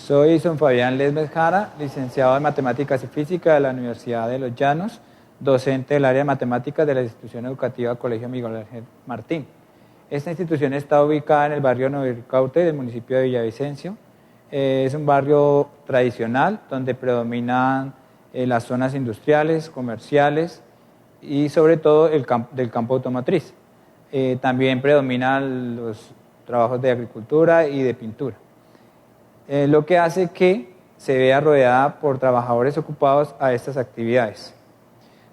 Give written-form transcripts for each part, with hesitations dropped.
Soy Son Fabián Lesmes Jara, licenciado en Matemáticas y Física de la Universidad de Los Llanos, docente del área de Matemáticas de la institución educativa Colegio Miguel Ángel Martín. Esta institución está ubicada en el barrio Novircaute del municipio de Villavicencio. Es un barrio tradicional donde predominan las zonas industriales, comerciales y sobre todo del campo automotriz. También predominan los trabajos de agricultura y de pintura. Lo que hace que se vea rodeada por trabajadores ocupados a estas actividades.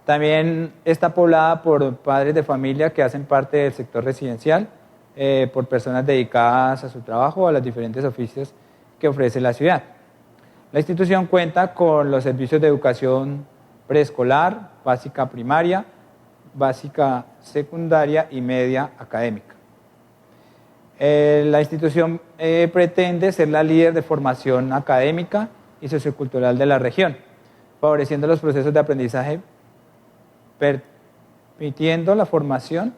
También está poblada por padres de familia que hacen parte del sector residencial, por personas dedicadas a su trabajo o a los diferentes oficios que ofrece la ciudad. La institución cuenta con los servicios de educación preescolar, básica primaria, básica secundaria y media académica. La institución pretende ser la líder de formación académica y sociocultural de la región, favoreciendo los procesos de aprendizaje, permitiendo la formación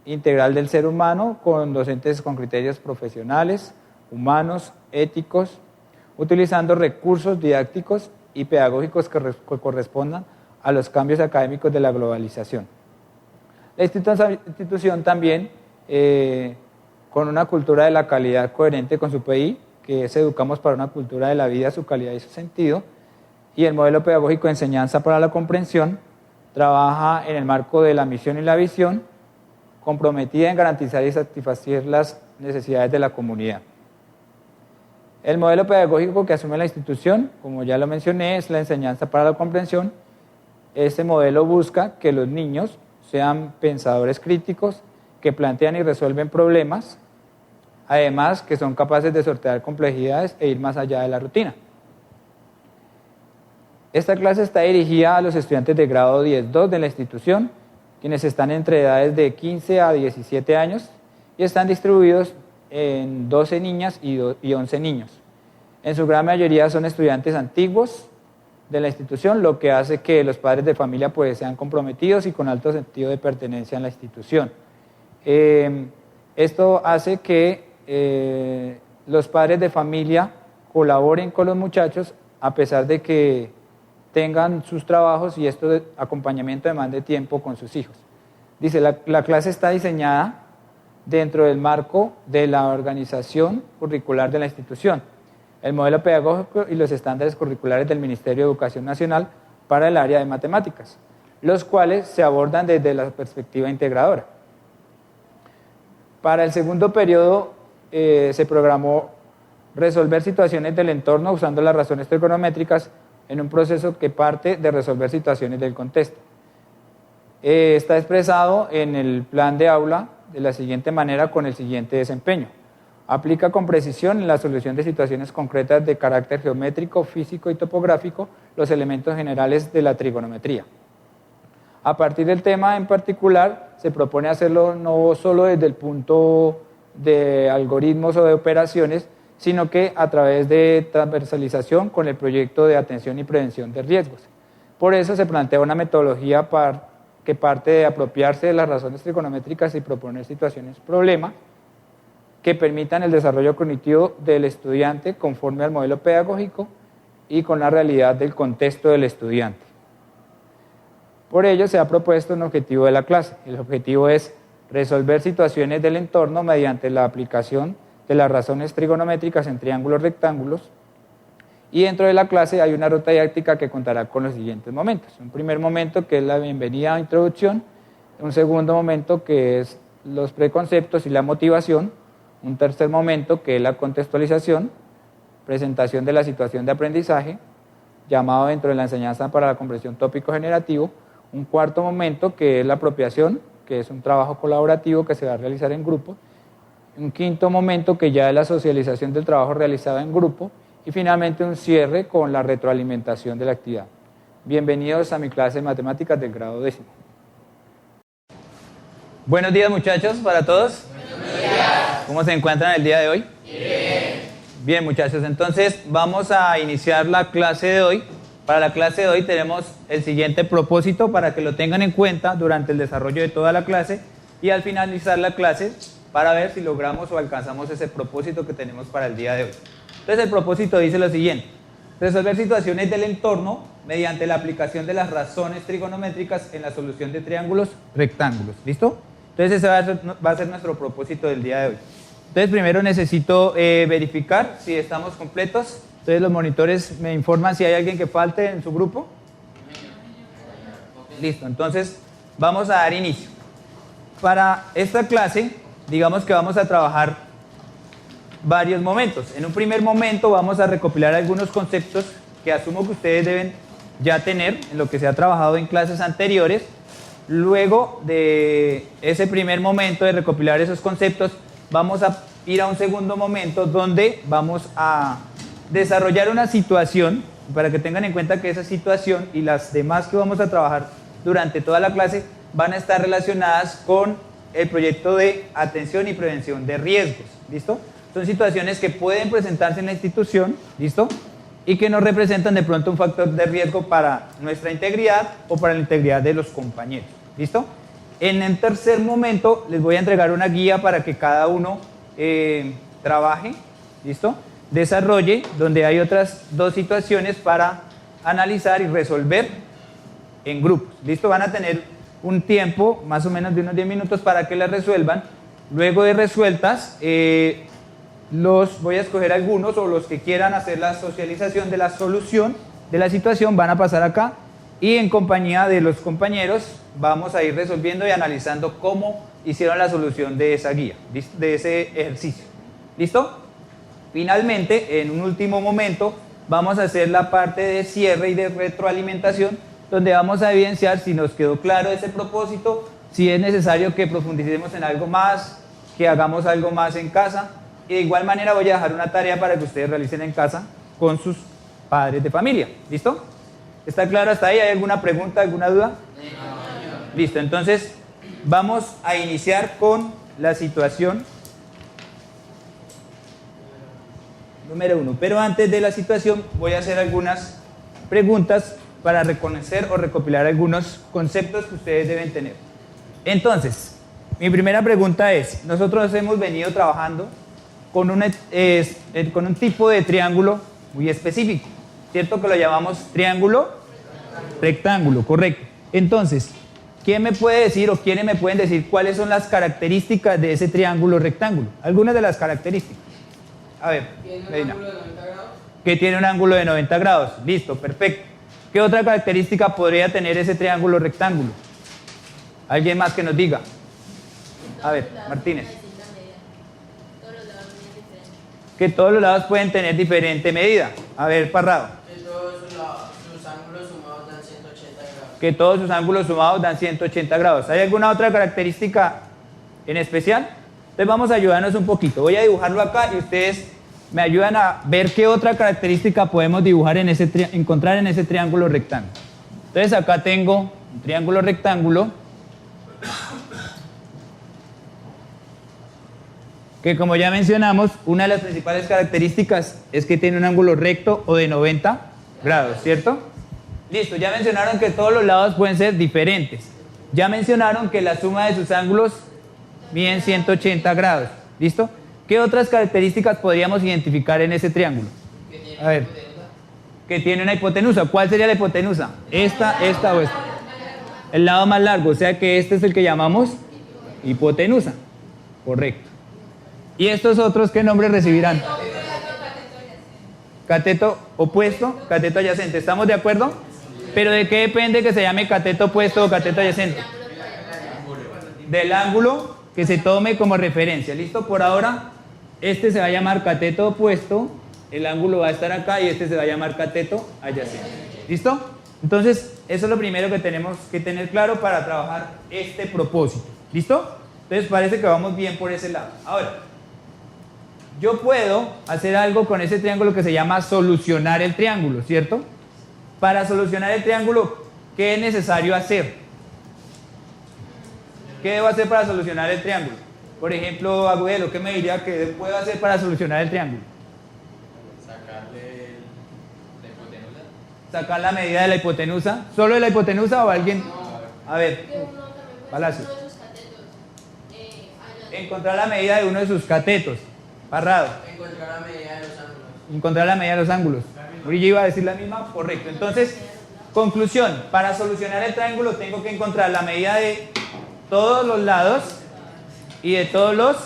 integral del ser humano con docentes con criterios profesionales, humanos, éticos, utilizando recursos didácticos y pedagógicos que correspondan a los cambios académicos de la globalización. La institución también, con una cultura de la calidad coherente con su PI, que es Educamos para una cultura de la vida, su calidad y su sentido, y el modelo pedagógico de enseñanza para la comprensión, trabaja en el marco de la misión y la visión, comprometida en garantizar y satisfacer las necesidades de la comunidad. El modelo pedagógico que asume la institución, como ya lo mencioné, es la enseñanza para la comprensión. Este modelo busca que los niños sean pensadores críticos, que plantean y resuelven problemas, además que son capaces de sortear complejidades e ir más allá de la rutina. Esta clase está dirigida a los estudiantes de grado 10-2 de la institución, quienes están entre edades de 15 a 17 años y están distribuidos en 12 niñas y 11 niños. En su gran mayoría son estudiantes antiguos de la institución, lo que hace que los padres de familia pues, sean comprometidos y con alto sentido de pertenencia en la institución. Esto hace que los padres de familia colaboren con los muchachos a pesar de que tengan sus trabajos y esto de acompañamiento demande tiempo con sus hijos. Dice, la clase está diseñada dentro del marco de la organización curricular de la institución, el modelo pedagógico y los estándares curriculares del Ministerio de Educación Nacional para el área de matemáticas, los cuales se abordan desde la perspectiva integradora. Para el segundo periodo se programó resolver situaciones del entorno usando las razones trigonométricas en un proceso que parte de resolver situaciones del contexto. Está expresado en el plan de aula de la siguiente manera con el siguiente desempeño. Aplica con precisión en la solución de situaciones concretas de carácter geométrico, físico y topográfico los elementos generales de la trigonometría. A partir del tema en particular, se propone hacerlo no solo desde el punto de algoritmos o de operaciones, sino que a través de transversalización con el proyecto de atención y prevención de riesgos. Por eso se plantea una metodología que parte de apropiarse de las razones trigonométricas y proponer situaciones problema que permitan el desarrollo cognitivo del estudiante conforme al modelo pedagógico y con la realidad del contexto del estudiante. Por ello se ha propuesto un objetivo de la clase. El objetivo es resolver situaciones del entorno mediante la aplicación de las razones trigonométricas en triángulos rectángulos, y dentro de la clase hay una ruta didáctica que contará con los siguientes momentos. Un primer momento que es la bienvenida o introducción, un segundo momento que es los preconceptos y la motivación, un tercer momento que es la contextualización, presentación de la situación de aprendizaje, llamado dentro de la enseñanza para la comprensión tópico generativo, un cuarto momento que es la apropiación, que es un trabajo colaborativo que se va a realizar en grupo, un quinto momento que ya es la socialización del trabajo realizado en grupo y finalmente un cierre con la retroalimentación de la actividad. Bienvenidos a mi clase de matemáticas del grado 10º. Buenos días muchachos para todos. Buenos días. ¿Cómo se encuentran el día de hoy? Bien. Bien muchachos, entonces vamos a iniciar la clase de hoy. Para la clase de hoy tenemos el siguiente propósito para que lo tengan en cuenta durante el desarrollo de toda la clase y al finalizar la clase para ver si logramos o alcanzamos ese propósito que tenemos para el día de hoy. Entonces el propósito dice lo siguiente: resolver situaciones del entorno mediante la aplicación de las razones trigonométricas en la solución de triángulos rectángulos. ¿Listo? Entonces ese va a ser nuestro propósito del día de hoy. Entonces primero necesito verificar si estamos completos. Entonces los monitores me informan si hay alguien que falte en su grupo. Listo, entonces vamos a dar inicio. Para esta clase, digamos que vamos a trabajar varios momentos. En un primer momento vamos a recopilar algunos conceptos que asumo que ustedes deben ya tener en lo que se ha trabajado en clases anteriores. Luego de ese primer momento de recopilar esos conceptos, vamos a ir a un segundo momento donde vamos a desarrollar una situación, para que tengan en cuenta que esa situación y las demás que vamos a trabajar durante toda la clase van a estar relacionadas con el proyecto de atención y prevención de riesgos. ¿Listo? Son situaciones que pueden presentarse en la institución, ¿listo? Y que nos representan de pronto un factor de riesgo para nuestra integridad o para la integridad de los compañeros. ¿Listo? En el tercer momento les voy a entregar una guía para que cada uno trabaje, ¿listo? Desarrolle, donde hay otras dos situaciones para analizar y resolver en grupos. ¿Listo? Van a tener un tiempo, más o menos de unos 10 minutos, para que las resuelvan. Luego de resueltas, los voy a escoger algunos, o los que quieran hacer la socialización de la solución de la situación van a pasar acá, y en compañía de los compañeros vamos a ir resolviendo y analizando cómo hicieron la solución de esa guía, de ese ejercicio. ¿Listo? Finalmente, en un último momento, vamos a hacer la parte de cierre y de retroalimentación, donde vamos a evidenciar si nos quedó claro ese propósito, si es necesario que profundicemos en algo más, que hagamos algo más en casa. Y de igual manera voy a dejar una tarea para que ustedes realicen en casa con sus padres de familia. ¿Listo? ¿Está claro hasta ahí? ¿Hay alguna pregunta, alguna duda? No. Listo, entonces vamos a iniciar con la situación número 1. Pero antes de la situación voy a hacer algunas preguntas para reconocer o recopilar algunos conceptos que ustedes deben tener. Entonces, mi primera pregunta es: nosotros hemos venido trabajando con un tipo de triángulo muy específico, ¿cierto? Que lo llamamos triángulo rectángulo, correcto. Entonces, ¿quién me puede decir o quiénes me pueden decir cuáles son las características de ese triángulo rectángulo? Algunas de las características. A ver, ¿Tiene un Reina. ángulo de 90 grados? Que tiene un ángulo de 90 grados. Listo, perfecto. ¿Qué otra característica podría tener ese triángulo rectángulo? ¿Alguien más que nos diga? A ver, Martínez. Que todos los lados pueden tener diferente medida. A ver, Parrado. Que todos sus ángulos sumados dan 180 grados. Que todos sus ángulos sumados dan 180 grados. ¿Hay alguna otra característica en especial? Entonces vamos a ayudarnos un poquito. Voy a dibujarlo acá y ustedes me ayudan a ver qué otra característica podemos dibujar encontrar en ese triángulo rectángulo. Entonces acá tengo un triángulo rectángulo que, como ya mencionamos, una de las principales características es que tiene un ángulo recto o de 90 grados, ¿cierto? Listo, ya mencionaron que todos los lados pueden ser diferentes. Ya mencionaron que la suma de sus ángulos miden 180 grados, ¿listo? ¿Qué otras características podríamos identificar en ese triángulo? A ver, que tiene una hipotenusa. ¿Cuál sería la hipotenusa? Esta o esta. El lado más largo, o sea que este es el que llamamos hipotenusa, correcto. ¿Y estos otros qué nombre recibirán? Cateto opuesto, cateto adyacente. ¿Estamos de acuerdo? ¿Pero de qué depende que se llame cateto opuesto o cateto adyacente? Del ángulo que se tome como referencia. ¿Listo? Por ahora, este se va a llamar cateto opuesto, el ángulo va a estar acá, y este se va a llamar cateto adyacente. ¿Listo? Entonces, eso es lo primero que tenemos que tener claro para trabajar este propósito. ¿Listo? Entonces, parece que vamos bien por ese lado. Ahora, yo puedo hacer algo con ese triángulo que se llama solucionar el triángulo, ¿cierto? Para solucionar el triángulo, ¿qué es necesario hacer? ¿Qué debo hacer para solucionar el triángulo? Por ejemplo, Agudelo, ¿qué me diría que puedo hacer para solucionar el triángulo? Sacarle la hipotenusa. Sacar la medida de la hipotenusa. ¿Solo de la hipotenusa o alguien? A ver, Palacio. Encontrar la medida de uno de sus catetos. Parrado. Encontrar la medida de los ángulos. Encontrar la medida de los ángulos. Murillo iba a decir la misma, correcto. Entonces, conclusión, para solucionar el triángulo tengo que encontrar la medida de todos los lados y de todos los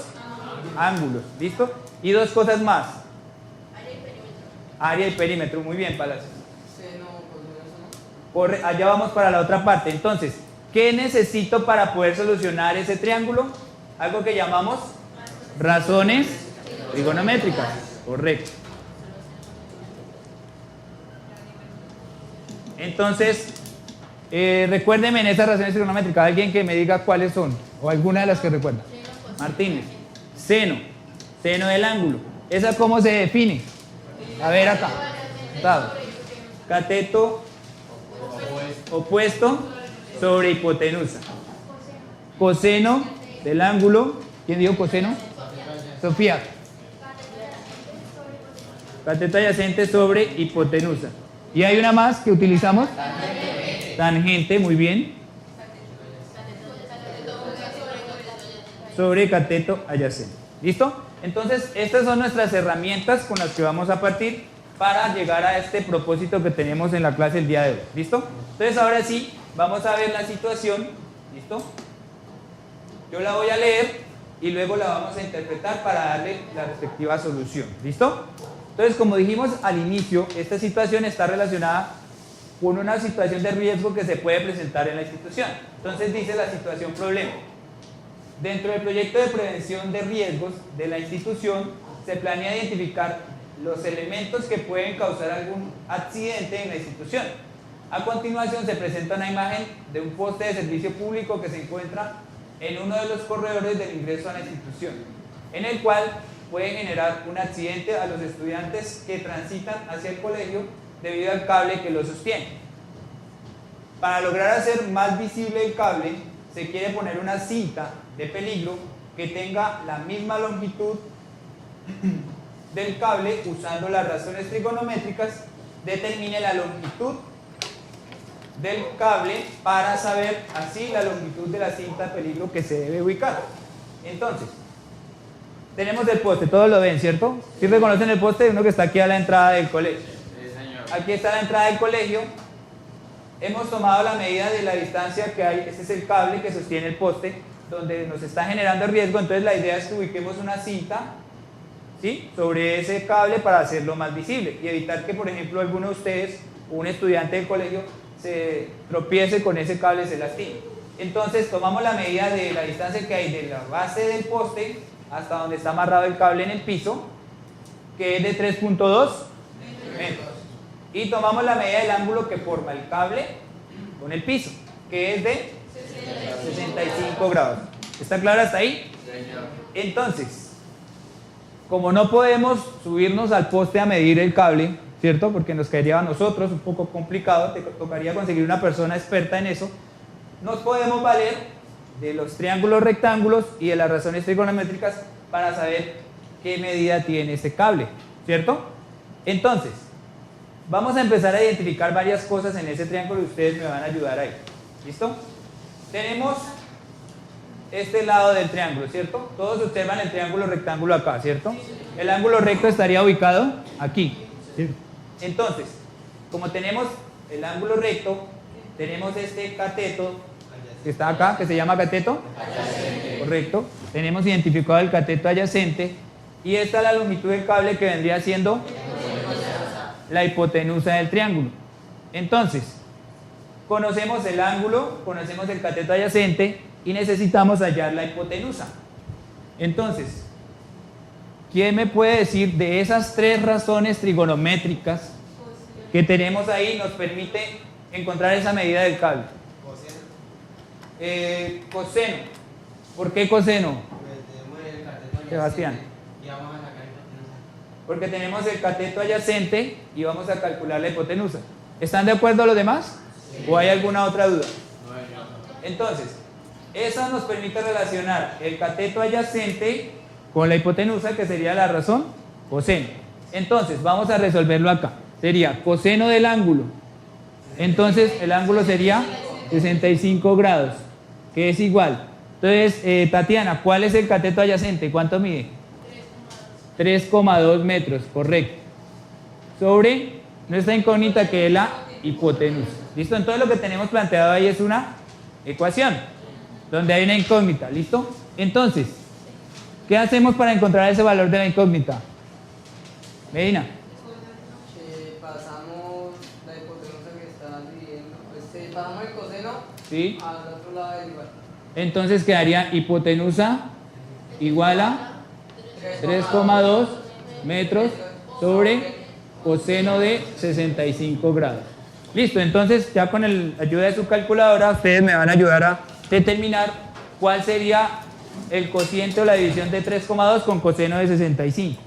ángulos. ¿Listo? Y dos cosas más. Área y perímetro. Muy bien, Palacios. Allá vamos para la otra parte. Entonces, ¿qué necesito para poder solucionar ese triángulo? Algo que llamamos razones trigonométricas. Correcto. Entonces, recuérdenme en esas razones trigonométricas, alguien que me diga cuáles son, o alguna de las que recuerda. Martínez. Seno. Seno del ángulo. ¿Esa cómo se define? A ver acá. Cateto opuesto sobre hipotenusa. Coseno del ángulo. ¿Quién dijo coseno? Sofía. Cateto adyacente sobre hipotenusa. Y hay una más que utilizamos. Tangente, muy bien. Sobre cateto adyacente. ¿Listo? Entonces, estas son nuestras herramientas con las que vamos a partir para llegar a este propósito que tenemos en la clase el día de hoy. ¿Listo? Entonces, ahora sí, vamos a ver la situación. ¿Listo? Yo la voy a leer y luego la vamos a interpretar para darle la respectiva solución. ¿Listo? Entonces, como dijimos al inicio, esta situación está relacionada con una situación de riesgo que se puede presentar en la institución. Entonces, dice la situación problema. Dentro del proyecto de prevención de riesgos de la institución, se planea identificar los elementos que pueden causar algún accidente en la institución. A continuación, se presenta una imagen de un poste de servicio público que se encuentra en uno de los corredores del ingreso a la institución, en el cual puede generar un accidente a los estudiantes que transitan hacia el colegio debido al cable que lo sostiene. Para lograr hacer más visible el cable, se quiere poner una cinta de peligro que tenga la misma longitud del cable. Usando las razones trigonométricas, determine la longitud del cable para saber así la longitud de la cinta de peligro que se debe ubicar. Entonces, tenemos el poste, todos lo ven, ¿cierto? ¿Sí reconocen el poste? Uno que está aquí a la entrada del colegio. Sí, señor. Aquí está la entrada del colegio. Hemos tomado la medida de la distancia que hay. Este es el cable que sostiene el poste, donde nos está generando riesgo. Entonces la idea es que ubiquemos una cinta, ¿sí?, sobre ese cable para hacerlo más visible y evitar que, por ejemplo, alguno de ustedes o un estudiante del colegio se tropiece con ese cable y se lastime. Entonces tomamos la medida de la distancia que hay de la base del poste hasta donde está amarrado el cable en el piso, que es de 3.2 metros. Y tomamos la medida del ángulo que forma el cable con el piso, que es de 65 grados. ¿Está claro hasta ahí? Señor. Entonces, como no podemos subirnos al poste a medir el cable, ¿cierto? Porque nos caería a nosotros un poco complicado, tocaría conseguir una persona experta en eso. Nos podemos valer de los triángulos rectángulos y de las razones trigonométricas para saber qué medida tiene ese cable, ¿cierto? Entonces, vamos a empezar a identificar varias cosas en ese triángulo y ustedes me van a ayudar ahí. ¿Listo? Tenemos este lado del triángulo, ¿cierto? Todos observan el triángulo rectángulo acá, ¿cierto? El ángulo recto estaría ubicado aquí. Entonces, como tenemos el ángulo recto, tenemos este cateto que está acá, que se llama cateto adyacente. Correcto. Tenemos identificado el cateto adyacente y esta es la longitud del cable que vendría siendo la hipotenusa del triángulo. Entonces, conocemos el ángulo, conocemos el cateto adyacente y necesitamos hallar la hipotenusa. Entonces, ¿quién me puede decir de esas tres razones trigonométricas que tenemos ahí nos permite encontrar esa medida del cable? Coseno. ¿Por qué coseno, Sebastián? Porque tenemos el cateto adyacente y vamos a calcular la hipotenusa. ¿Están de acuerdo los demás? Sí. ¿O hay alguna otra duda? No. Entonces, eso nos permite relacionar el cateto adyacente con la hipotenusa, que sería la razón coseno. Entonces, vamos a resolverlo acá. Sería coseno del ángulo. Entonces, el ángulo sería 65 grados, que es igual. Entonces, Tatiana, ¿cuál es el cateto adyacente? ¿Cuánto mide? 3,2 metros, correcto. sobre nuestra incógnita que es la hipotenusa. ¿Listo? Entonces lo que tenemos planteado ahí es una ecuación donde hay una incógnita. ¿Listo? Entonces, ¿qué hacemos para encontrar ese valor de la incógnita? Medina. Que pasamos la hipotenusa que está dividiendo, pues pasamos el coseno ¿Sí? al otro lado del igual. Entonces quedaría hipotenusa igual a 3,2 metros sobre coseno de 65 grados. Listo, entonces ya con la ayuda de su calculadora ustedes me van a ayudar a determinar cuál sería el cociente o la división de 3,2 con coseno de 65.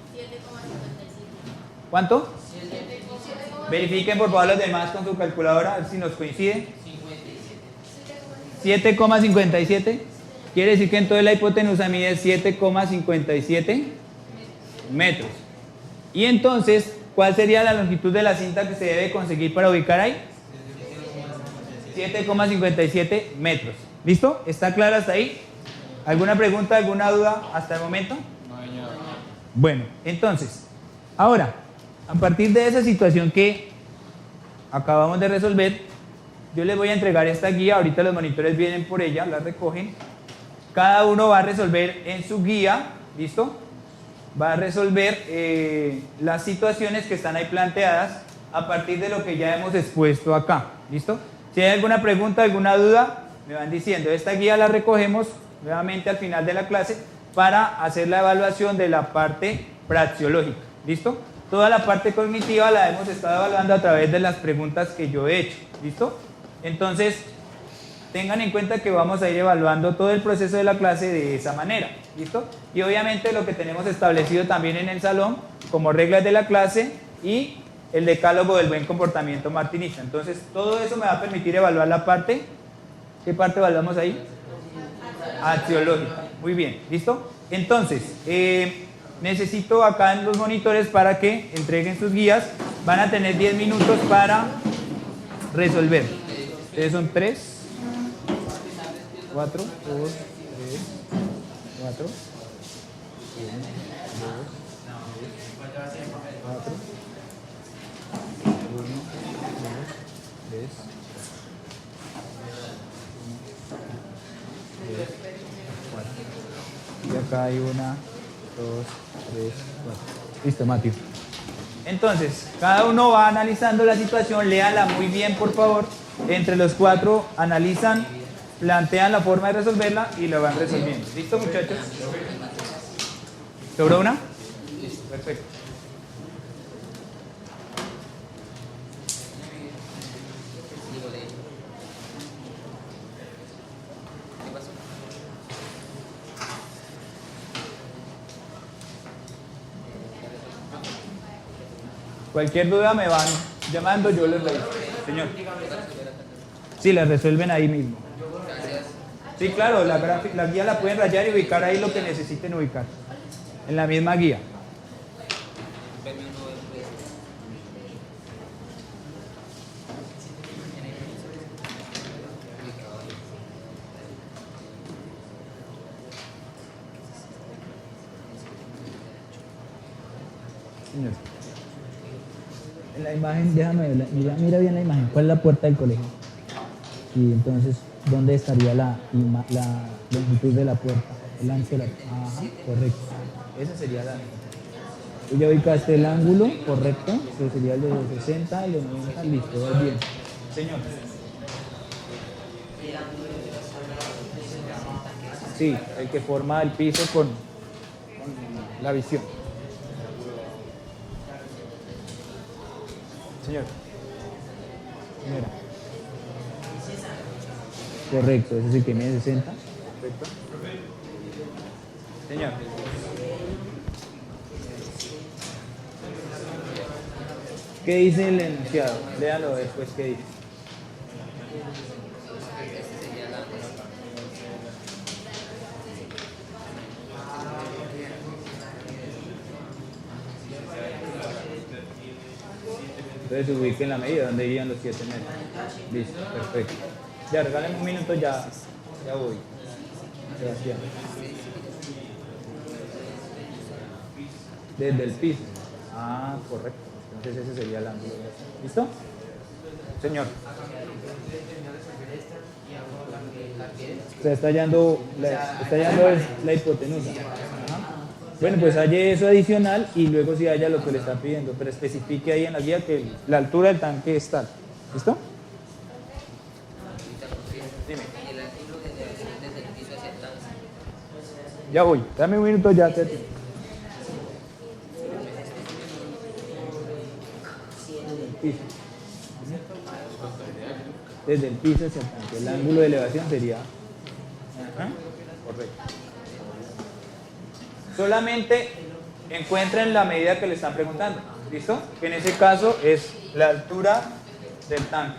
¿Cuánto? Verifiquen por favor los demás con su calculadora a ver si nos coincide. 7,57. Quiere decir que entonces la hipotenusa mide 7,57 metros. Y entonces, ¿cuál sería la longitud de la cinta que se debe conseguir para ubicar ahí? 7,57 metros. ¿Listo? ¿Está claro hasta ahí? ¿Alguna pregunta, alguna duda hasta el momento? No, señor. Bueno, entonces, ahora, a partir de esa situación que acabamos de resolver, yo les voy a entregar esta guía. Ahorita los monitores vienen por ella, la recogen. Cada uno va a resolver en su guía, ¿listo? Va a resolver las situaciones que están ahí planteadas a partir de lo que ya hemos expuesto acá, ¿listo? Si hay alguna pregunta, alguna duda, me van diciendo. Esta guía la recogemos nuevamente al final de la clase para hacer la evaluación de la parte praxeológica, ¿listo? Toda la parte cognitiva la hemos estado evaluando a través de las preguntas que yo he hecho, ¿listo? Entonces, tengan en cuenta que vamos a ir evaluando todo el proceso de la clase de esa manera, ¿listo? Y obviamente lo que tenemos establecido también en el salón como reglas de la clase y el decálogo del buen comportamiento martinista. Entonces, todo eso me va a permitir evaluar la parte. ¿Qué parte evaluamos ahí? Axiológica. Muy bien, ¿listo? Entonces, necesito acá en los monitores para que entreguen sus guías. Van a tener 10 minutos para resolver. Ustedes son 3, 4, 2, 3, 4, 1, 2, 4, 1, 2, 3, 4. Y acá hay 1, 2, 3, 4. Listo, Mati. Entonces, cada uno va analizando la situación, léala muy bien, por favor. Entre los 4 analizan, plantean la forma de resolverla y la van resolviendo. ¿Listo, muchachos? ¿Sobró una? Listo, perfecto. Cualquier duda me van llamando, yo les reviso. Señor. Sí, la resuelven ahí mismo. Sí, claro, la guía la pueden rayar y ubicar ahí lo que necesiten ubicar. En la misma guía. Señor. En la imagen, déjame ver, mira bien la imagen. ¿Cuál es la puerta del colegio? Y entonces, ¿dónde estaría la longitud de la puerta? El ancho de la puerta. Ajá, correcto. Esa sería la. Tú ya ubicaste el ángulo, correcto. Que sería el de 60, el de 90, listo, va bien. Señor. Sí, el que forma el piso con la visión. Señor. Señora. Correcto, ese es el que mide 60. Perfecto. Señor. ¿Qué dice el enunciado? Léalo después, ¿qué dice? Entonces ubiquen la medida, donde irían los 7 metros. Listo, perfecto. Ya, regálame un minuto, ya voy. Sebastián. Desde el piso. Ah, correcto. Entonces ese sería el ángulo. ¿Listo? Señor. O sea, está hallando la hipotenusa. Ajá. Bueno, pues halle eso adicional y luego si haya lo que le está pidiendo, pero especifique ahí en la guía que la altura del tanque es tal. ¿Listo? Dime. El ángulo de elevación desde el piso hacia el tanque. Ya voy, dame un minuto ya. Desde el piso. Desde el piso hacia el tanque. El ángulo de elevación sería... Ajá. Correcto. Solamente encuentren la medida que le están preguntando. ¿Listo? Que en ese caso es la altura del tanque.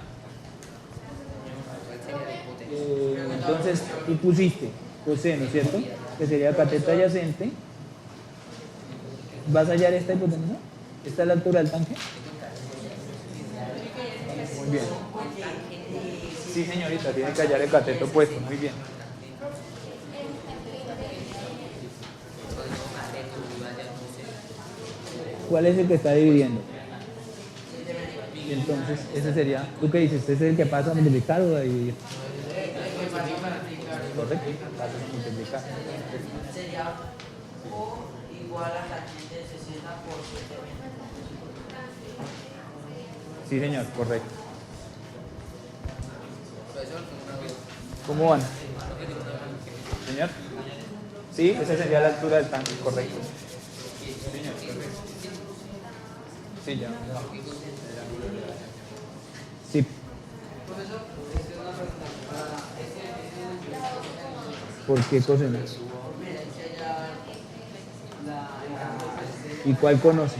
Entonces tú pusiste coseno, ¿cierto? Que sería cateto adyacente. ¿Vas a hallar esta hipotenusa? ¿Esta es la altura del tanque? Muy bien. Sí, señorita, tiene que hallar el cateto puesto. Muy bien. ¿Cuál es el que está dividiendo? Y entonces, ese sería, ¿tú qué dices? ¿Este es el que pasa a multiplicar o a dividir? Correcto, pasa a multiplicar. Sería O igual a tangente de 60 por 7. Sí, señor, correcto. Profesor, una duda. ¿Cómo van? Señor. Sí, esa sería la altura del tanque, correcto. Señor. Sí, ya. Sí. Profesor, es una pregunta. ¿Por qué coseno? ¿Y cuál conoce?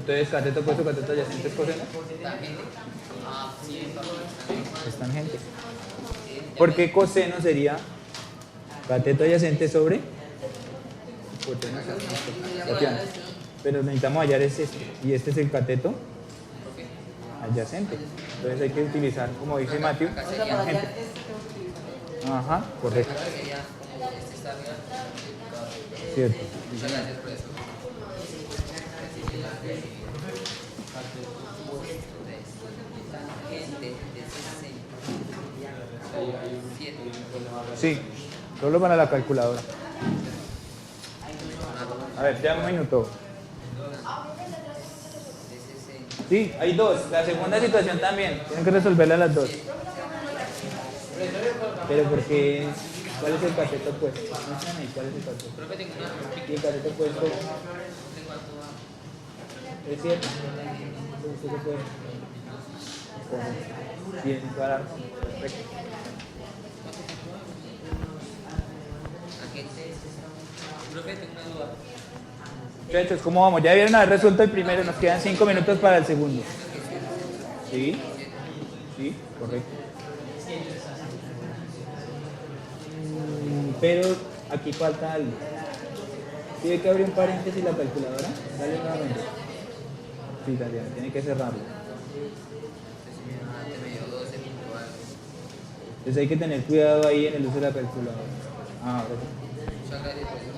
Entonces, cateto opuesto, cateto adyacente es coseno. Es tangente. ¿Por qué coseno sería cateto adyacente sobre hipotenusa? Copiando. Pero necesitamos hallar es este. Y este es el cateto adyacente. Entonces hay que utilizar, como dice Matthew, tangente. Ajá, correcto. Cierto. Muchas gracias, profesor. Sí, solo para la calculadora. A ver, ya un minuto. Sí, hay dos. La segunda situación también. Tienen que resolverla las dos. Pero porque, ¿cuál es el cateto puesto? No están ahí, ¿cuál es el cateto? Y el cateto puesto es 7. Usted lo puede. Bien, para. Perfecto. Profe, tengo una duda. Muchachos, ¿cómo vamos? Ya vieron haber resuelto el primero, nos quedan 5 minutos para el segundo. ¿Sí? Sí, correcto. Pero aquí falta algo. Tiene que abrir un paréntesis la calculadora. Dale nuevamente. Sí, Tatiana, tiene que cerrarlo. Entonces hay que tener cuidado ahí en el uso de la calculadora. Ah, ahora sí. Muchas gracias, profesor.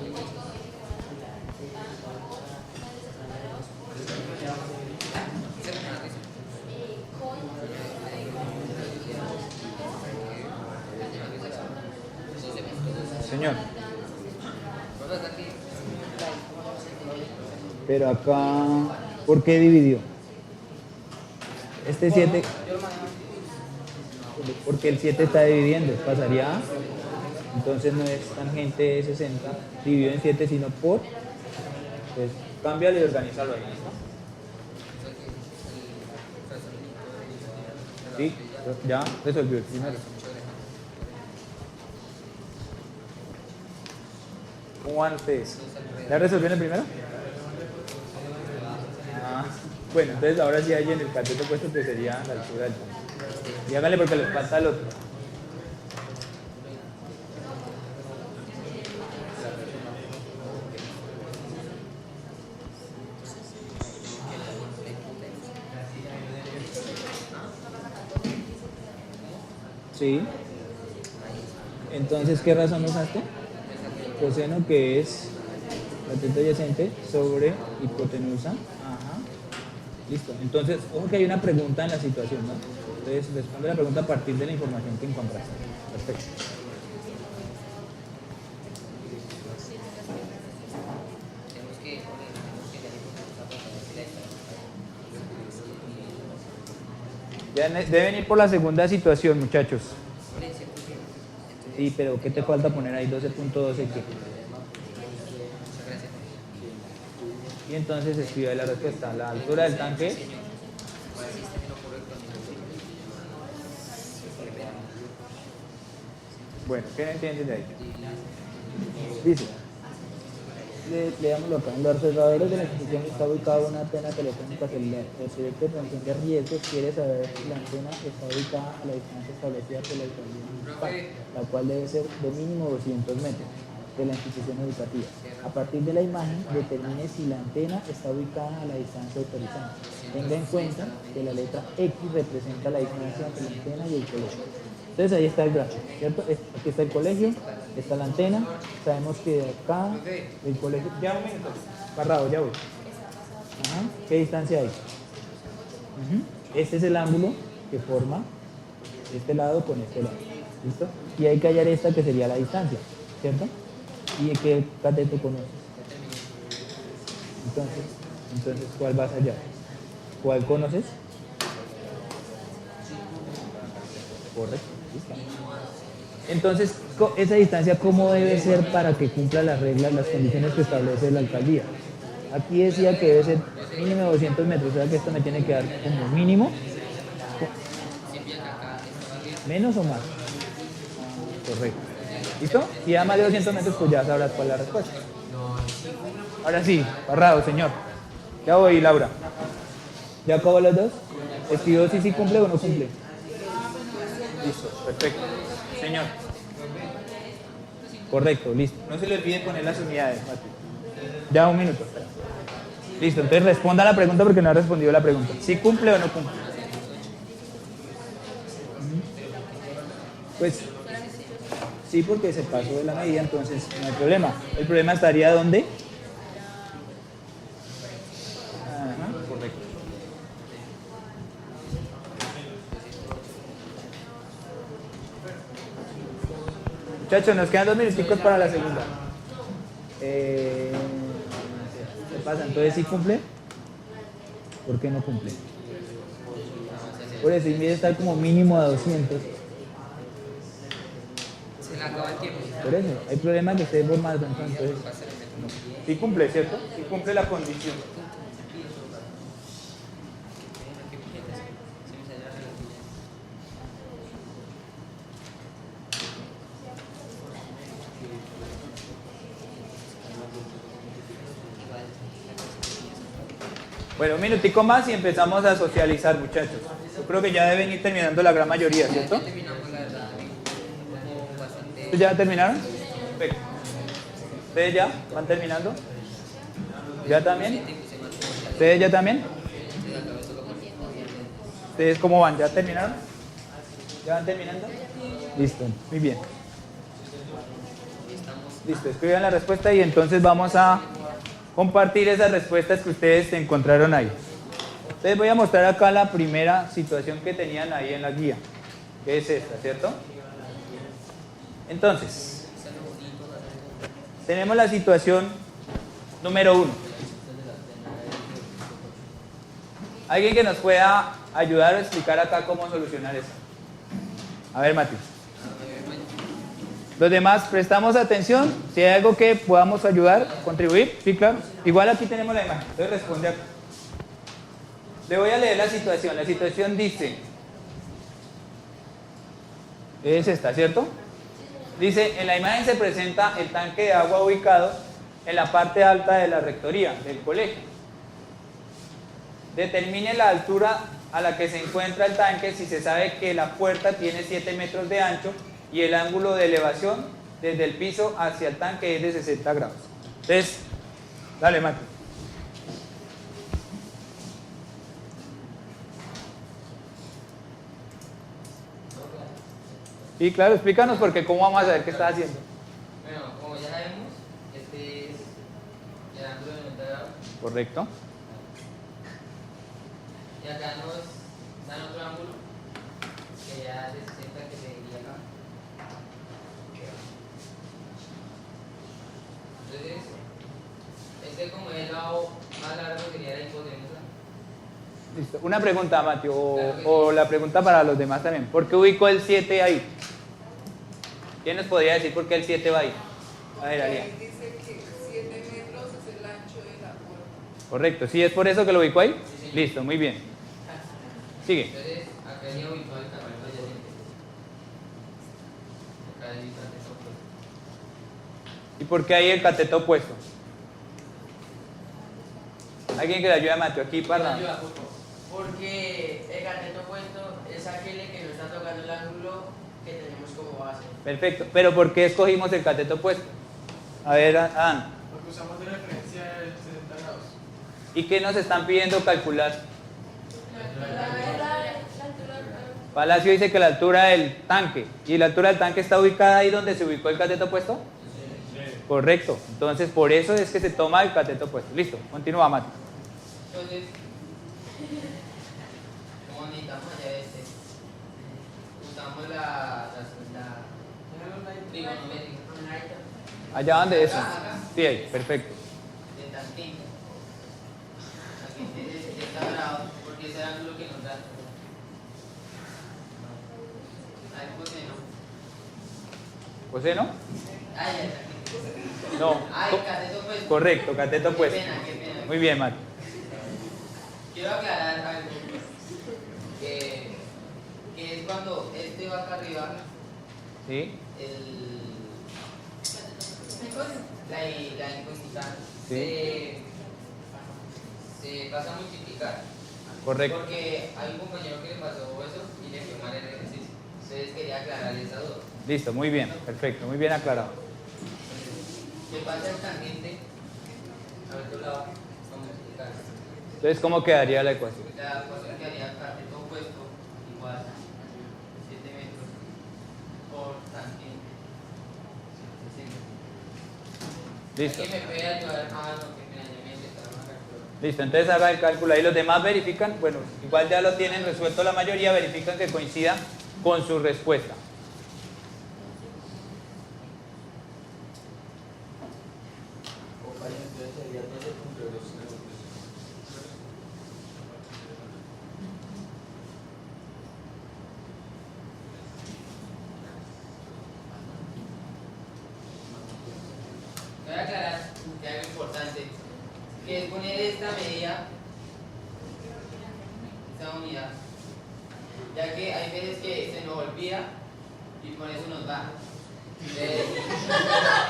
Señor. Pero acá, ¿por qué dividió? Este 7, porque el 7 está dividiendo, pasaría A, entonces no es tangente de 60, dividido en 7, sino por, pues cámbialo y organízalo ahí, ¿no? Sí, ya resolvió el primero. ¿Cómo van ustedes? ¿Ya resolvieron el primero? Ah, bueno, entonces ahora sí hay en el cateto puesto que sería la altura del tanque. Y háganle porque les falta el otro. Sí. Entonces, ¿qué razón usaste? Coseno, que es cateto adyacente sobre hipotenusa. Ajá. Listo. Entonces, ojo que hay una pregunta en la situación, ¿no? Entonces, responde la pregunta a partir de la información que encontraste. Perfecto. Tenemos que Ya deben ir por la segunda situación, muchachos. Sí, pero ¿qué te falta poner ahí? 12.12 qué. Y entonces escribe la respuesta. La altura del tanque. Bueno, ¿qué no entiendes de ahí? Dice, leámoslo acá. En los observadores de la institución está ubicada una antena telefónica celular. El proyecto de prevención de riesgos quiere saber si la antena está ubicada a la distancia establecida por la alcaldía municipal, la cual debe ser de mínimo 200 metros de la institución educativa. A partir de la imagen, determine si la antena está ubicada a la distancia autorizada. Tenga en cuenta que la letra X representa la distancia entre la antena y el colegio. Entonces ahí está el gráfico, ¿cierto? Aquí está el colegio, está la antena, sabemos que de acá, el colegio... Ya un minuto, Parrado, ya voy. Ajá. ¿Qué distancia hay? Este es el ángulo que forma este lado con este lado, ¿listo? Y hay que hallar esta que sería la distancia, ¿cierto? ¿Y qué cateto conoces? Entonces, ¿cuál vas a hallar? ¿Cuál conoces? Correcto. ¿Listo? Entonces, esa distancia, ¿cómo debe ser para que cumpla las reglas, las condiciones que establece la alcaldía? Aquí decía que debe ser mínimo 200 metros, o sea que esto me tiene que dar como mínimo. ¿Menos o más? Correcto. ¿Listo? Si da más de 200 metros, pues ya sabrás cuál es la respuesta. Ahora sí, Parrado, señor. Ya voy, Laura. ¿Ya acabó los dos? ¿Escribió si sí cumple o no cumple? Listo, perfecto. Señor. Correcto, listo. No se le olvide poner las unidades, Mati. Ya un minuto. Espera. Listo, entonces responda a la pregunta porque no ha respondido la pregunta. ¿Sí cumple o no cumple? Pues sí, porque se pasó de la medida, entonces no hay problema. ¿El problema estaría dónde? Ajá, correcto. Muchachos, nos quedan 2 minuticos para la segunda. ¿Qué pasa? Entonces, ¿sí cumple? ¿Por qué no cumple? Por eso, y debe estar como mínimo a 200. Se le acaba el tiempo. Por eso, hay problema que esté por más, entonces. No. Sí cumple, ¿cierto? Sí cumple la condición. Bueno, un minutico más y empezamos a socializar, muchachos. Yo creo que ya deben ir terminando la gran mayoría, ¿cierto? Ya terminamos, la verdad, como bastante. ¿Ustedes ya terminaron? Perfecto. ¿Ustedes ya van terminando? ¿Ya también? ¿Ustedes ya también? ¿Ustedes cómo van? ¿Ya terminaron? ¿Ya van terminando? Listo, muy bien. Listo, escriban la respuesta y entonces vamos a compartir esas respuestas que ustedes encontraron ahí. Les voy a mostrar acá la primera situación que tenían ahí en la guía, que es esta, ¿cierto? Entonces, tenemos la situación número 1. ¿Alguien que nos pueda ayudar o explicar acá cómo solucionar eso? A ver, Mati. Los demás, prestamos atención. Si hay algo que podamos ayudar, contribuir, sí, claro. Igual aquí tenemos la imagen, entonces responde acá. Le voy a leer la situación. La situación dice, es esta, ¿cierto? Dice, en la imagen se presenta el tanque de agua ubicado en la parte alta de la rectoría del colegio. Determine la altura a la que se encuentra el tanque si se sabe que la puerta tiene 7 metros de ancho y el ángulo de elevación desde el piso hacia el tanque es de 60 grados. Entonces, dale, Mati. Sí, claro, explícanos porque cómo vamos a saber qué estás haciendo. Bueno, como ya sabemos, este es el ángulo de 90 grados. Correcto. Y acá nos dan otro ángulo que ya de 60 que se diría acá. Entonces, este como es el lado más largo sería la hipotenusa. Listo. Una pregunta, Mateo, Claro que o sí. la pregunta para los demás también. ¿Por qué ubicó el 7 ahí? ¿Quién nos podría decir por qué el 7 va ahí? A ver, Ariel. Ahí dice que 7 metros es el ancho de la puerta. Correcto. ¿Sí es por eso que lo ubicó ahí? Sí, sí. Listo, muy bien. Sigue. Entonces, acá ya ubicó el cateto adyacente. Acá el cateto opuesto. ¿Y por qué ahí el cateto opuesto? ¿Alguien que le ayude a Mateo aquí para? Ayuda, por favor. Porque el cateto opuesto es aquel que no está tocando el ángulo que tenemos como base. Perfecto. ¿Pero por qué escogimos el cateto opuesto? A ver, Adán. Porque usamos de referencia el 70 grados. ¿Y qué nos están pidiendo calcular? Palacio dice que la altura del tanque. ¿Y la altura del tanque está ubicada ahí donde se ubicó el cateto opuesto? Correcto. Entonces, por eso es que se toma el cateto opuesto. Listo. Continúa, Mati. Entonces, como necesitamos allá usamos la trigonométrica. ¿Allá dónde es? Acá. Sí, ahí. Perfecto. De tangente. Tangente de 60 grados, porque ese es el ángulo que nos da. Ahí coseno. ¿Coseno? Ah, ya está. No. Ay, cateto opuesto. Correcto, cateto opuesto. Qué pena. Muy bien, Mati. Quiero aclarar algo. Que es cuando este va acá arriba, ¿Sí? la incógnita Sí. se pasa a multiplicar. Correcto. Porque hay un compañero que le pasó eso y le quedó mal el ejercicio. Entonces quería aclarar esa duda. Listo, muy bien. Perfecto. Muy bien aclarado. ¿Qué pasa el tangente al otro lado? A multiplicar. Entonces, ¿cómo quedaría la ecuación? La ecuación quedaría cateto opuesto igual 7 metros por tangente 60. Listo. ¿Alguien me puede ayudar? Ah, no, que me inventaron una calculadora. Listo, entonces haga el cálculo ahí. Los demás verifican, bueno, igual ya lo tienen resuelto la mayoría, verifican que coincida con su respuesta. Voy a aclarar que algo importante, que es poner esta medida, esta unidad, ya que hay veces que se nos olvida y por eso nos da.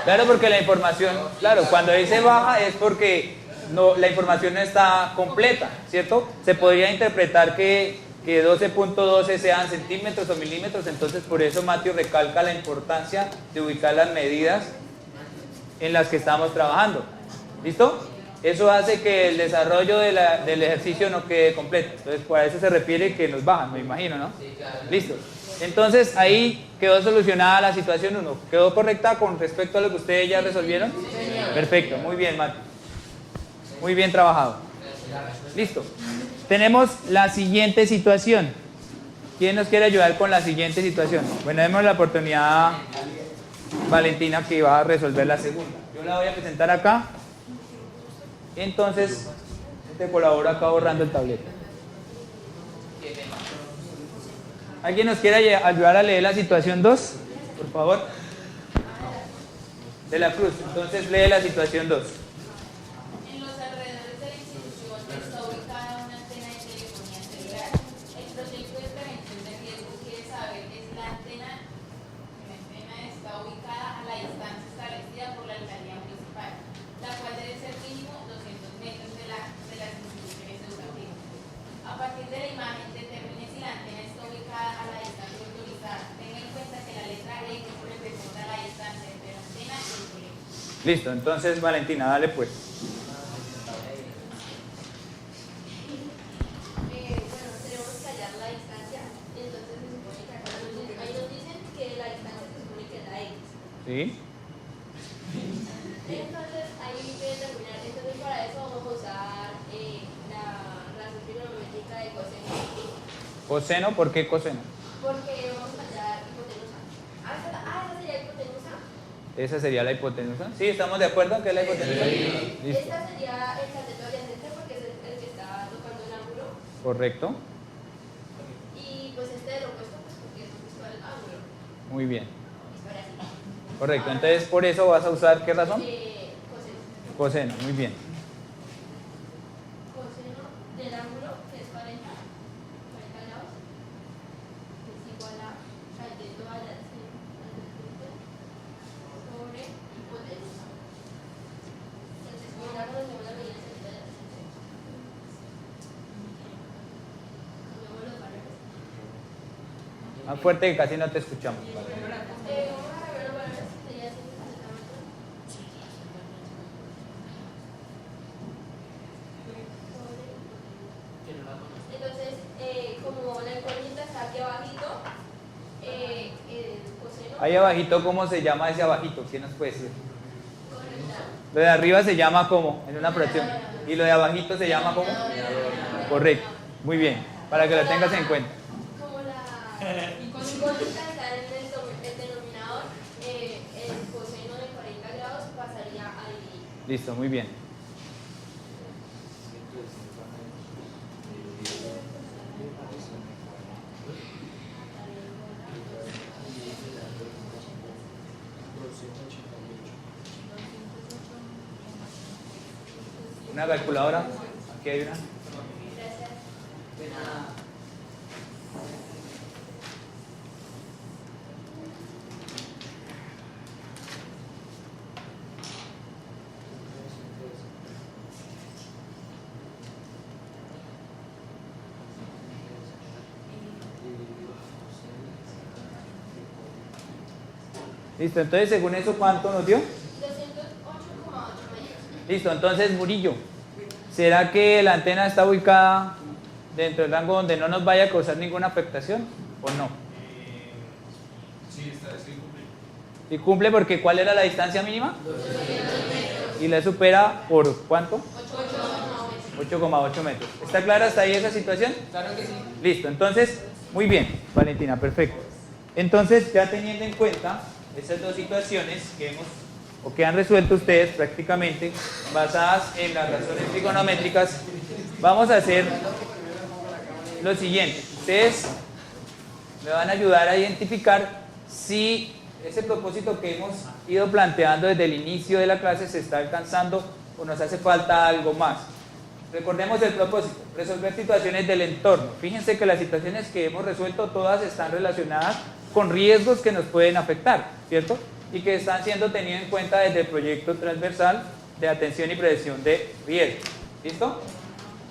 Claro, porque la información, claro, cuando dice baja es porque no, la información no está completa, ¿cierto? Se podría interpretar que 12.12 sean centímetros o milímetros, entonces por eso Mateo recalca la importancia de ubicar las medidas en las que estamos trabajando. ¿Listo? Eso hace que el desarrollo del ejercicio no quede completo. Entonces, por eso se refiere que nos bajan, me imagino, ¿no? Sí, claro. Listo. Entonces, ahí quedó solucionada la situación 1. ¿Quedó correcta con respecto a lo que ustedes ya resolvieron? Perfecto, muy bien, Mati. Muy bien trabajado. Listo. Tenemos la siguiente situación. ¿Quién nos quiere ayudar con la siguiente situación? Bueno, demos la oportunidad a Valentina, que va a resolver la segunda. Yo la voy a presentar acá. Entonces, te colaboro acá borrando el tablero. ¿Alguien nos quiere ayudar a leer la situación 2? Por favor. De la Cruz. Entonces lee la situación 2. En los alrededores de la institución está ubicada una antena de telefonía celular. El proyecto de prevención de riesgo quiere saber es la antena está ubicada a la distancia establecida por la alcaldía municipal, la cual debe ser mínimo 200 metros de las instituciones educativas. A partir de la imagen, determine si la antena está ubicada a la distancia autorizada. Tenga en cuenta que la letra X representa la distancia entre la antena y el colegio. Listo, entonces Valentina, dale pues. Bueno, tenemos que hallar la distancia, entonces se supone que acá ahí nos dicen que la distancia se supone que es la X. ¿Sí? Entonces ahí debe determinar, entonces para eso vamos a usar la razón trigonométrica de coseno. Coseno, ¿por qué coseno? Porque vamos a hallar hipotenusa. Esa sería hipotenusa. Esa sería la hipotenusa. ¿Sí? ¿Estamos de acuerdo en que es la hipotenusa? Listo. Esta sería el cateto adyacente porque es el que está tocando el ángulo. Correcto. Y pues este del opuesto, pues porque es opuesto al ángulo. Muy bien. Es para así. Correcto. Entonces, por eso vas a usar, ¿qué razón? Coseno. Coseno. Muy bien. Coseno del ángulo, que es 40 grados, es igual a cateto adyacente sobre hipotenusa. Entonces, como ya conocemos la medida de cateto adyacente, cambiamos los valores. Más fuerte que casi no te escuchamos. Vamos a cambiar los valores, sería 160 metros. Entonces, como la incógnita está aquí abajito, el coseno Ahí abajito, ¿cómo se llama ese abajito? ¿Quién nos puede decir? correcta. Lo de arriba se llama como, en una fracción. Y lo de abajito se llama como. Correcto. Muy bien. Para que lo tengas en cuenta. Como la incógnita está en el denominador, el coseno de 40 grados pasaría a dividir. Listo, muy bien. Una calculadora. Aquí hay una. Gracias. Listo, entonces según eso, ¿cuánto nos dio? 208,8 metros. Listo, entonces Murillo, ¿será que la antena está ubicada dentro del rango donde no nos vaya a causar ninguna afectación o no? Sí, sí cumple. ¿Y cumple porque cuál era la distancia mínima? ¿Y la supera por cuánto? 8,8 metros. ¿Está clara hasta ahí esa situación? Claro que sí. Listo, entonces, muy bien, Valentina, perfecto. Entonces, ya teniendo en cuenta esas dos situaciones que hemos o que han resuelto ustedes prácticamente basadas en las razones trigonométricas, vamos a hacer lo siguiente. Ustedes me van a ayudar a identificar si ese propósito que hemos ido planteando desde el inicio de la clase se está alcanzando o nos hace falta algo más. Recordemos el propósito, resolver situaciones del entorno. Fíjense que las situaciones que hemos resuelto todas están relacionadas con riesgos que nos pueden afectar, ¿cierto? Y que están siendo tenidos en cuenta desde el proyecto transversal de atención y prevención de riesgos. ¿Listo?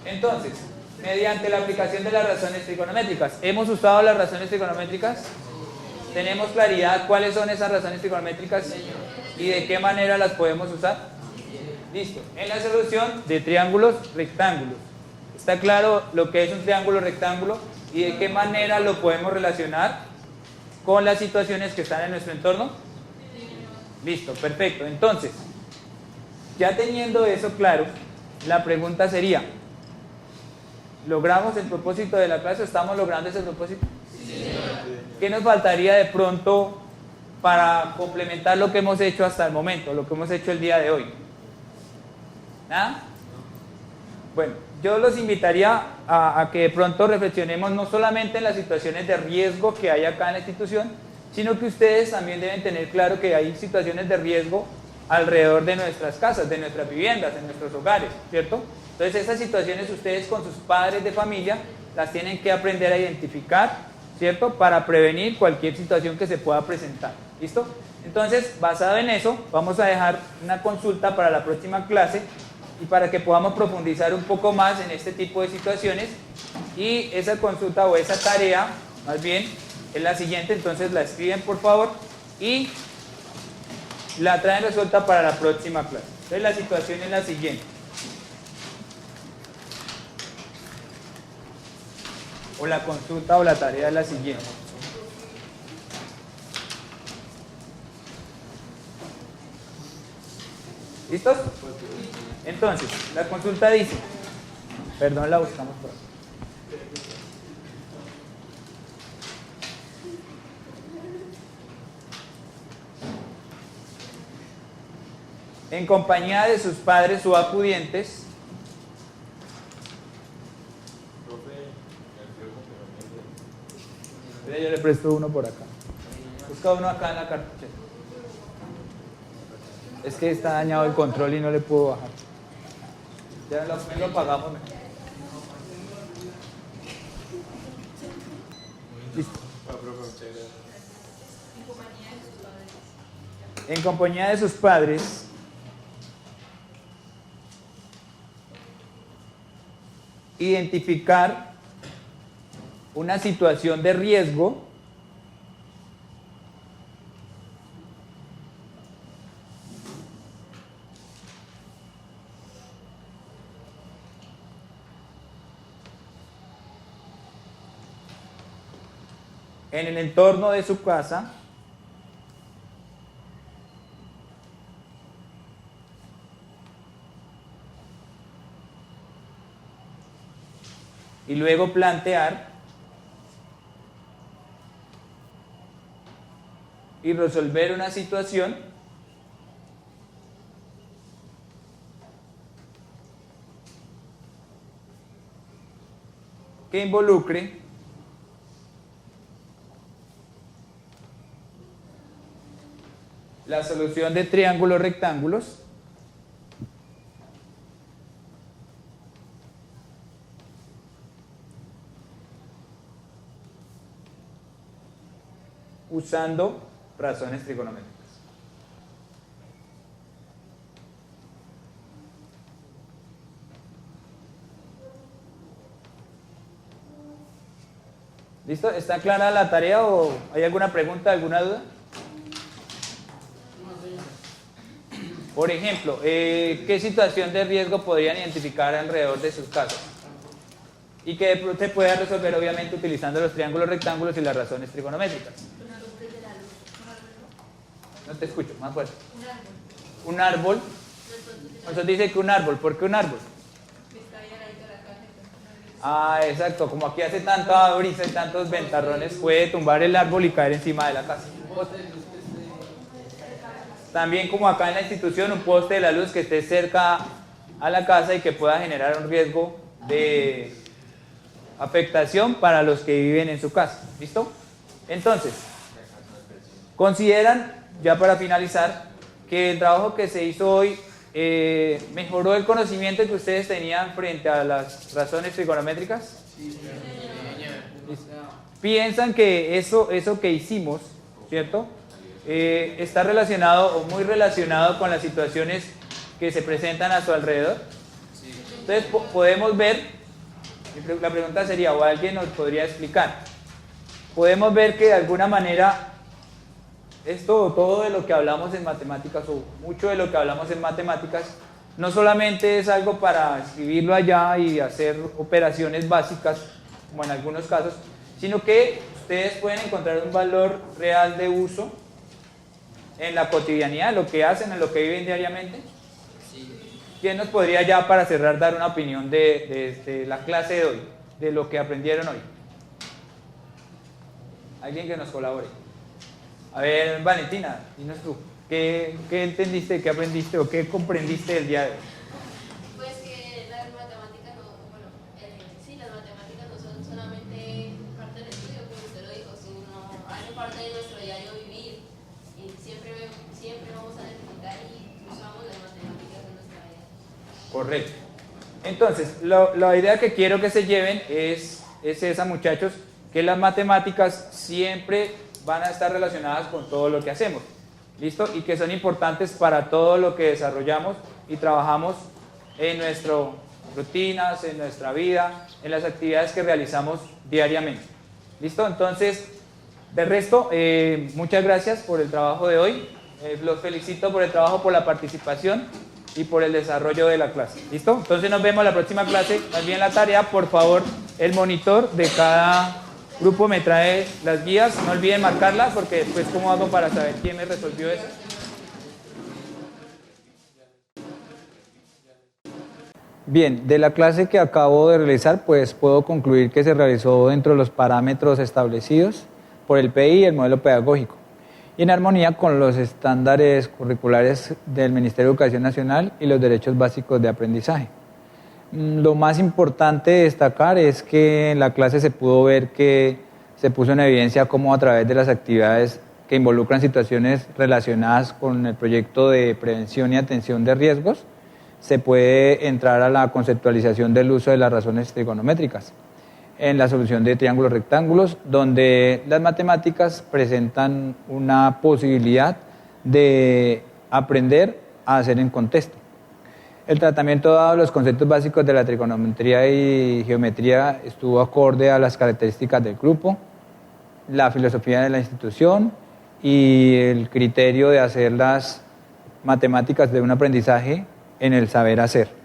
Entonces, mediante la aplicación de las razones trigonométricas, ¿hemos usado las razones trigonométricas? ¿Tenemos claridad cuáles son esas razones trigonométricas y de qué manera las podemos usar? Listo. En la solución de triángulos rectángulos. ¿Está claro lo que es un triángulo rectángulo y de qué manera lo podemos relacionar con las situaciones que están en nuestro entorno? Listo, perfecto. Entonces, ya teniendo eso claro, la pregunta sería, ¿logramos el propósito de la clase? ¿Estamos logrando ese propósito? Sí. ¿Qué nos faltaría de pronto para complementar lo que hemos hecho hasta el momento, lo que hemos hecho el día de hoy? ¿Nada? Bueno, yo los invitaría a que de pronto reflexionemos no solamente en las situaciones de riesgo que hay acá en la institución, sino que ustedes también deben tener claro que hay situaciones de riesgo alrededor de nuestras casas, de nuestras viviendas, en nuestros hogares, ¿cierto? Entonces esas situaciones ustedes con sus padres de familia las tienen que aprender a identificar, ¿cierto? Para prevenir cualquier situación que se pueda presentar, ¿listo? Entonces, basado en eso, vamos a dejar una consulta para la próxima clase y para que podamos profundizar un poco más en este tipo de situaciones, y esa consulta o esa tarea, más bien, es la siguiente. Entonces la escriben por favor y la traen resuelta para la próxima clase. Entonces la situación es la siguiente. O la consulta o la tarea es la siguiente. ¿Listos? Entonces, la consulta dice, perdón, la buscamos por aquí. en compañía de sus padres o acudientes, yo le presto uno por acá. Busca uno acá en la cartuchera. Es que está dañado el control y no le puedo bajar. Ya lo pagamos. Listo. En compañía de sus padres, identificar una situación de riesgo en el entorno de su casa y luego plantear y resolver una situación que involucre la solución de triángulos rectángulos usando razones trigonométricas. ¿Listo? ¿Está clara la tarea o hay alguna pregunta, alguna duda? Por ejemplo, ¿qué situación de riesgo podrían identificar alrededor de sus casas? Y que se pueda resolver obviamente utilizando los triángulos rectángulos y las razones trigonométricas. No te escucho, más fuerte. Un árbol. Entonces dice que un árbol. ¿Por qué un árbol? Ah, exacto. Como aquí hace tanta brisa y tantos ventarrones, puede tumbar el árbol y caer encima de la casa. También como acá en la institución, un poste de la luz que esté cerca a la casa y que pueda generar un riesgo de afectación para los que viven en su casa. ¿Listo? Entonces, consideran, ya para finalizar, que el trabajo que se hizo hoy mejoró el conocimiento que ustedes tenían frente a las razones trigonométricas. Sí, piensan que eso que hicimos, ¿cierto? Está relacionado o muy relacionado con las situaciones que se presentan a su alrededor. Entonces podemos ver, la pregunta sería, o alguien nos podría explicar, podemos ver que de alguna manera esto o todo de lo que hablamos en matemáticas o mucho de lo que hablamos en matemáticas no solamente es algo para escribirlo allá y hacer operaciones básicas como en algunos casos, sino que ustedes pueden encontrar un valor real de uso en la cotidianidad, en lo que hacen, en lo que viven diariamente. ¿Quién nos podría ya para cerrar dar una opinión de la clase de hoy, de lo que aprendieron hoy? Alguien que nos colabore. A ver, Valentina, dinos tú, ¿qué entendiste, qué aprendiste o qué comprendiste el día de hoy? Pues que las matemáticas no, bueno, sí, las matemáticas no son solamente parte del estudio, como usted lo dijo, sino hace parte de nuestro diario vivir y siempre vamos a necesitar y usamos las matemáticas en nuestra vida. Correcto. Entonces, la idea que quiero que se lleven es esa, muchachos, que las matemáticas siempre van a estar relacionadas con todo lo que hacemos, ¿listo? Y que son importantes para todo lo que desarrollamos y trabajamos en nuestras rutinas, en nuestra vida, en las actividades que realizamos diariamente, ¿listo? Entonces, de resto, muchas gracias por el trabajo de hoy, los felicito por el trabajo, por la participación y por el desarrollo de la clase, ¿listo? Entonces nos vemos la próxima clase. Más bien la tarea, por favor, el monitor de cada grupo me trae las guías, no olviden marcarlas porque después cómo hago para saber quién me resolvió eso. Bien, de la clase que acabo de realizar, pues puedo concluir que se realizó dentro de los parámetros establecidos por el PI y el modelo pedagógico. y en armonía con los estándares curriculares del Ministerio de Educación Nacional y los derechos básicos de aprendizaje. Lo más importante de destacar es que en la clase se pudo ver que se puso en evidencia cómo a través de las actividades que involucran situaciones relacionadas con el proyecto de prevención y atención de riesgos, se puede entrar a la conceptualización del uso de las razones trigonométricas en la solución de triángulos rectángulos, donde las matemáticas presentan una posibilidad de aprender a hacer en contexto. El tratamiento dado a los conceptos básicos de la trigonometría y geometría estuvo acorde a las características del grupo, la filosofía de la institución y el criterio de hacer las matemáticas de un aprendizaje en el saber hacer.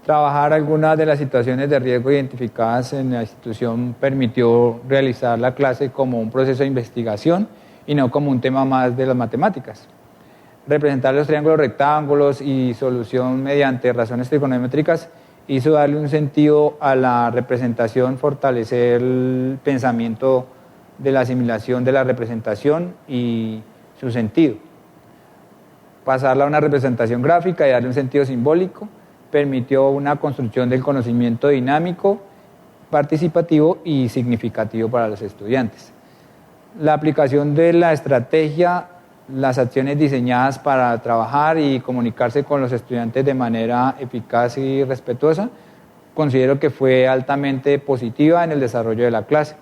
Trabajar algunas de las situaciones de riesgo identificadas en la institución permitió realizar la clase como un proceso de investigación y no como un tema más de las matemáticas. Representar los triángulos rectángulos y solución mediante razones trigonométricas hizo darle un sentido a la representación, fortalecer el pensamiento de la asimilación de la representación y su sentido. Pasarla a una representación gráfica y darle un sentido simbólico permitió una construcción del conocimiento dinámico, participativo y significativo para los estudiantes. La aplicación de la estrategia, las acciones diseñadas para trabajar y comunicarse con los estudiantes de manera eficaz y respetuosa, considero que fue altamente positiva en el desarrollo de la clase.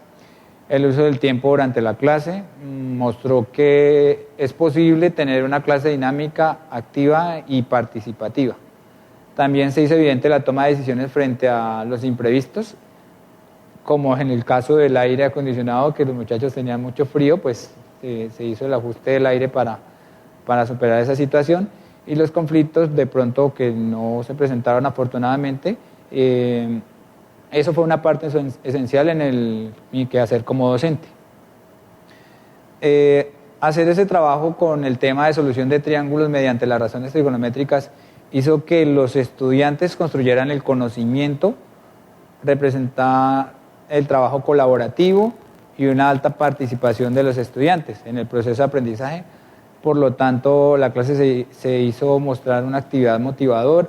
El uso del tiempo durante la clase mostró que es posible tener una clase dinámica, activa y participativa. También se hizo evidente la toma de decisiones frente a los imprevistos, como en el caso del aire acondicionado, que los muchachos tenían mucho frío, pues se hizo el ajuste del aire para superar esa situación, y los conflictos de pronto que no se presentaron afortunadamente, eso fue una parte esencial en mi quehacer como docente. Hacer ese trabajo con el tema de solución de triángulos mediante las razones trigonométricas hizo que los estudiantes construyeran el conocimiento, representaba el trabajo colaborativo y una alta participación de los estudiantes en el proceso de aprendizaje. Por lo tanto, la clase se hizo mostrar una actividad motivadora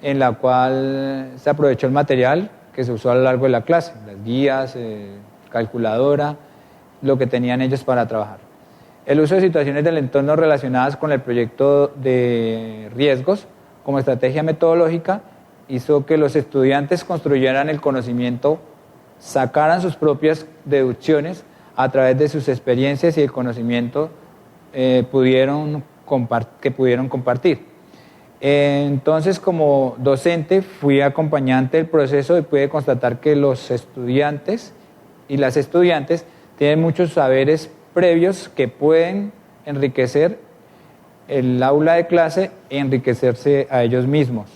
en la cual se aprovechó el material que se usó a lo largo de la clase, las guías, calculadora, lo que tenían ellos para trabajar. El uso de situaciones del entorno relacionadas con el proyecto de riesgos como estrategia metodológica hizo que los estudiantes construyeran el conocimiento, sacaran sus propias deducciones a través de sus experiencias y el conocimiento que pudieron compartir. Entonces, como docente, fui acompañante del proceso y pude constatar que los estudiantes y las estudiantes tienen muchos saberes previos que pueden enriquecer el aula de clase e enriquecerse a ellos mismos.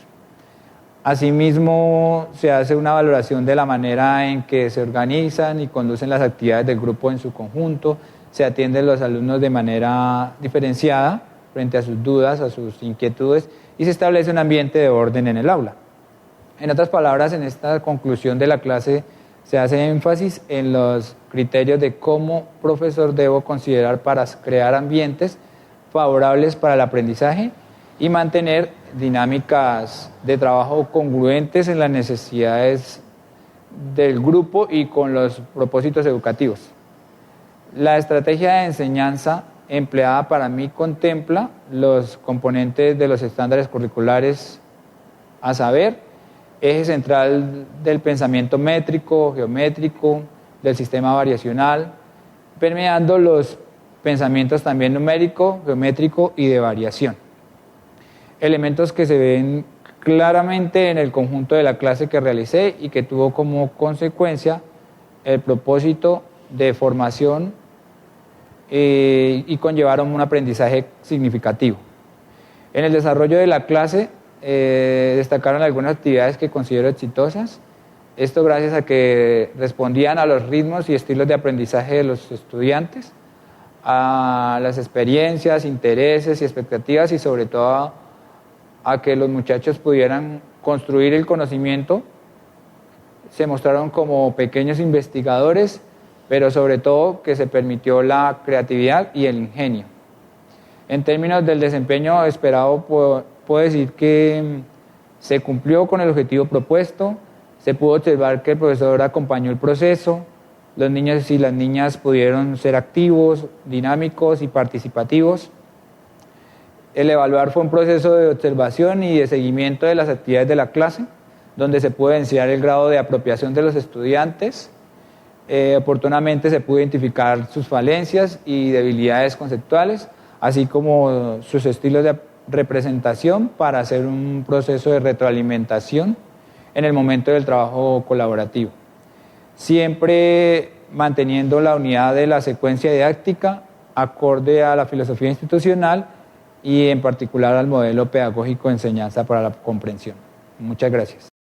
Asimismo, se hace una valoración de la manera en que se organizan y conducen las actividades del grupo en su conjunto, se atienden los alumnos de manera diferenciada frente a sus dudas, a sus inquietudes, y se establece un ambiente de orden en el aula. En otras palabras, en esta conclusión de la clase se hace énfasis en los criterios de cómo profesor debo considerar para crear ambientes favorables para el aprendizaje y mantener dinámicas de trabajo congruentes en las necesidades del grupo y con los propósitos educativos. La estrategia de enseñanza empleada para mí contempla los componentes de los estándares curriculares, a saber, eje central del pensamiento métrico, geométrico, del sistema variacional, permeando los pensamientos también numérico, geométrico y de variación. Elementos que se ven claramente en el conjunto de la clase que realicé y que tuvo como consecuencia el propósito de formación y conllevaron un aprendizaje significativo. En el desarrollo de la clase destacaron algunas actividades que considero exitosas. Esto gracias a que respondían a los ritmos y estilos de aprendizaje de los estudiantes, a las experiencias, intereses y expectativas y sobre todo a que los muchachos pudieran construir el conocimiento. Se mostraron como pequeños investigadores pero sobre todo que se permitió la creatividad y el ingenio. En términos del desempeño esperado, puedo decir que se cumplió con el objetivo propuesto, se pudo observar que el profesor acompañó el proceso, los niños y las niñas pudieron ser activos, dinámicos y participativos. El evaluar fue un proceso de observación y de seguimiento de las actividades de la clase, donde se pudo evidenciar el grado de apropiación de los estudiantes. Oportunamente se pudo identificar sus falencias y debilidades conceptuales, así como sus estilos de representación para hacer un proceso de retroalimentación en el momento del trabajo colaborativo. Siempre manteniendo la unidad de la secuencia didáctica acorde a la filosofía institucional y en particular al modelo pedagógico de enseñanza para la comprensión. Muchas gracias.